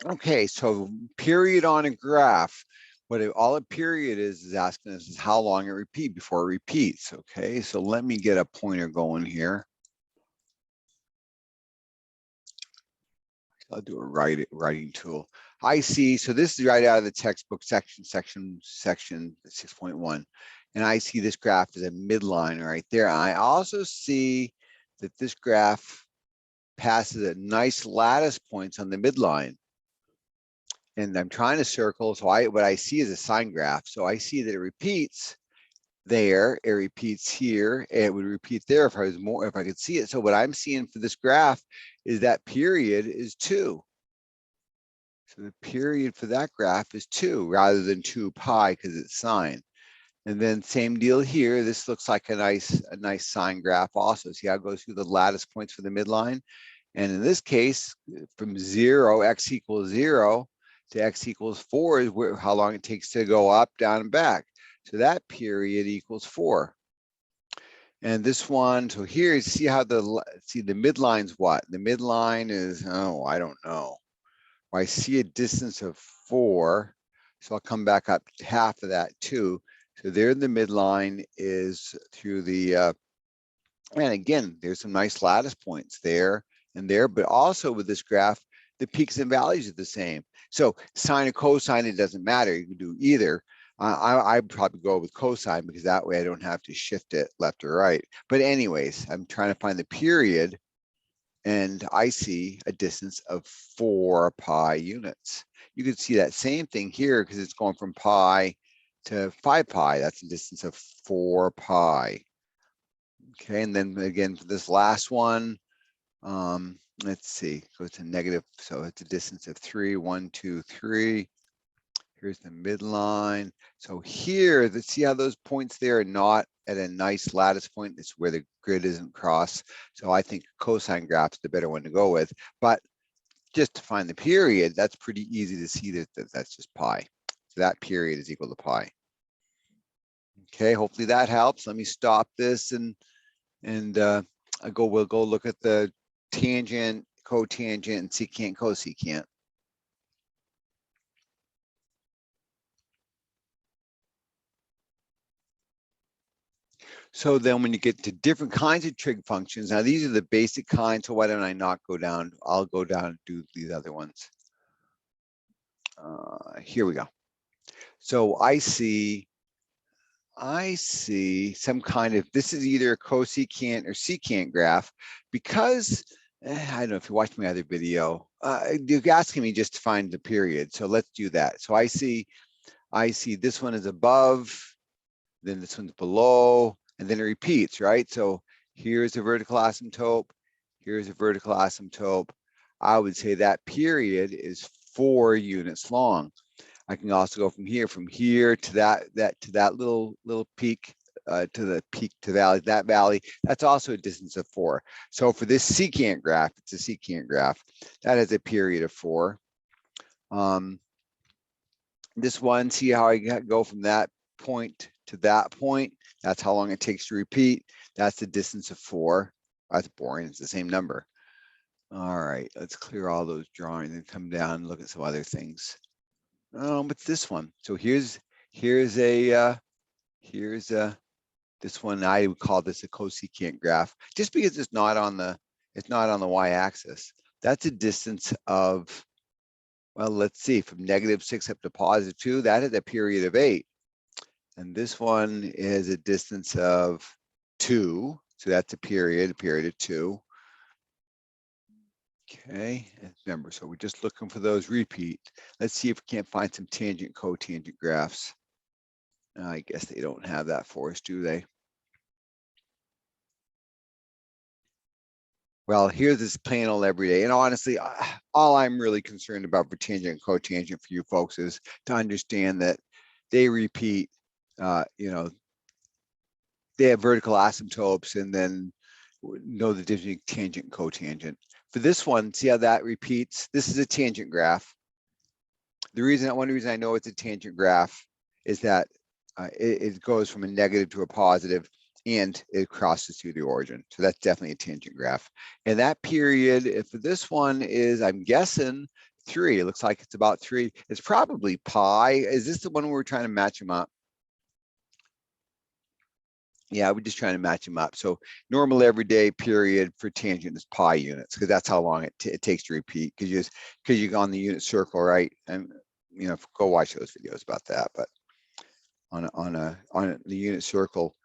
Okay, so period on a graph. All a period is asking us is how long it repeats before it repeats. Okay, so let me get a pointer going here. I'll do a writing tool. I see, so this is right out of the textbook section 6.1. And I see this graph as a midline right there. I also see that this graph passes a nice lattice points on the midline. And I'm trying to circle, so what I see is a sine graph. So I see that it repeats there, it repeats here, and it would repeat there if I could see it. So what I'm seeing for this graph is that period is 2. So the period for that graph is 2 rather than 2 pi because it's sine. And then same deal here. This looks like a nice sine graph also. See how it goes through the lattice points for the midline? And in this case, from 0, x equals 0 to x equals 4 is how long it takes to go up, down, and back. So that period equals 4. And this one, so here, see the midline's what? The midline is, oh, I don't know. Well, I see a distance of 4. So I'll come back up half of that too. So there the midline is through the, and again, there's some nice lattice points there and there, but also with this graph, the peaks and valleys are the same. So sine or cosine, it doesn't matter. You can do either. I'd probably go with cosine because that way I don't have to shift it left or right. But anyways, I'm trying to find the period and I see a distance of 4 pi units. You can see that same thing here because it's going from pi to 5 pi. That's a distance of 4 pi. Okay, and then again for this last one, let's see, go to negative, so it's a distance of 3, 1, 2, 3. Here's the midline. So here, see how those points there are not at a nice lattice point? It's where the grid isn't crossed. So I think cosine graph is the better one to go with. But just to find the period, that's pretty easy to see that that's just pi. So that period is equal to pi. Okay, hopefully that helps. Let me stop this and we'll go look at the tangent, cotangent, and secant, cosecant. So then when you get to different kinds of trig functions, now these are the basic kinds, so why don't I not go down? I'll go down and do these other ones. Here we go. So I see some kind of, this is either a cosecant or secant graph because, I don't know if you watched my other video, you're asking me just to find the period. So let's do that. So I see this one is above, then this one's below, and then it repeats, right? So here's a vertical asymptote, here's a vertical asymptote. I would say that period is 4 units long. I can also go from here to that little peak, to the peak to valley, that valley. That's also a distance of 4. So for this secant graph, it's a secant graph that has a period of 4. This one, see how I go from that point to that point? That's how long it takes to repeat. That's the distance of 4. That's boring. It's the same number. All right, let's clear all those drawings and come down and look at some other things. What's this one? So here's this one. I would call this a cosecant graph, just because it's not on the y-axis. That's a distance of, well, let's see, from -6 up to +2. That is a period of 8, and this one is a distance of 2. So that's a period of 2. Okay, and remember, so we're just looking for those repeat. Let's see if we can't find some tangent cotangent graphs. I guess they don't have that for us, do they? Well, here's this plain old everyday. And honestly, all I'm really concerned about for tangent and cotangent for you folks is to understand that they repeat, you know, they have vertical asymptotes, and then know the difference between tangent and cotangent. For this one, see how that repeats? This is a tangent graph. One reason I know it's a tangent graph is that it goes from a negative to a positive, and it crosses through the origin. So that's definitely a tangent graph. And that period, if this one is, I'm guessing, 3. It looks like it's about 3. It's probably pi. Is this the one where we're trying to match them up? Yeah, we're just trying to match them up. So normal everyday period for tangent is pi units, because that's how long it takes to repeat, because you're on the unit circle, right? And you know, go watch those videos about that. But on the unit circle,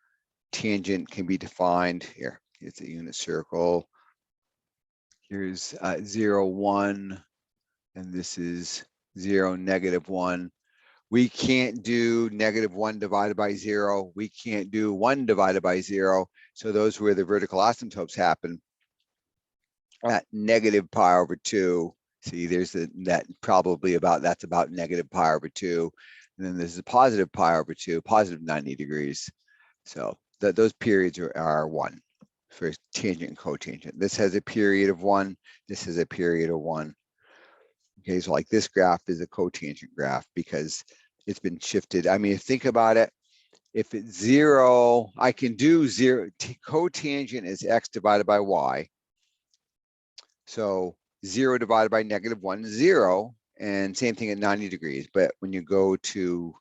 tangent can be defined here. It's a unit circle. Here's 0, 1, and this is 0, -1. We can't do -1 divided by 0. We can't do 1 divided by 0. So those where the vertical asymptotes happen at -pi/2. See, there's that probably about, that's about -pi/2. And then this is a +pi/2, positive 90 degrees. So those periods are 1 for tangent and cotangent. This has a period of 1. This has a period of 1. Okay, so like this graph is a cotangent graph because it's been shifted. I mean, think about it. If it's 0, I can do 0. Cotangent is x divided by y. So 0 divided by -1 is 0. And same thing at 90 degrees. But when you go to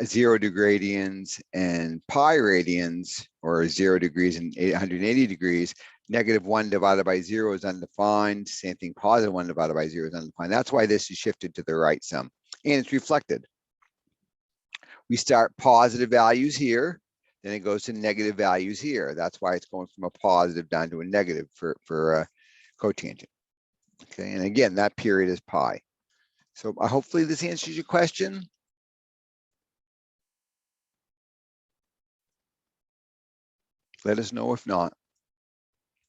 0 radians and pi radians, or 0 degrees and 880 degrees, -1 divided by 0 is undefined. Same thing, +1 divided by 0 is undefined. That's why this is shifted to the right some, and it's reflected. We start positive values here, then it goes to negative values here. That's why it's going from a positive down to a negative for cotangent. Okay, and again, that period is pi. So hopefully this answers your question. Let us know if not.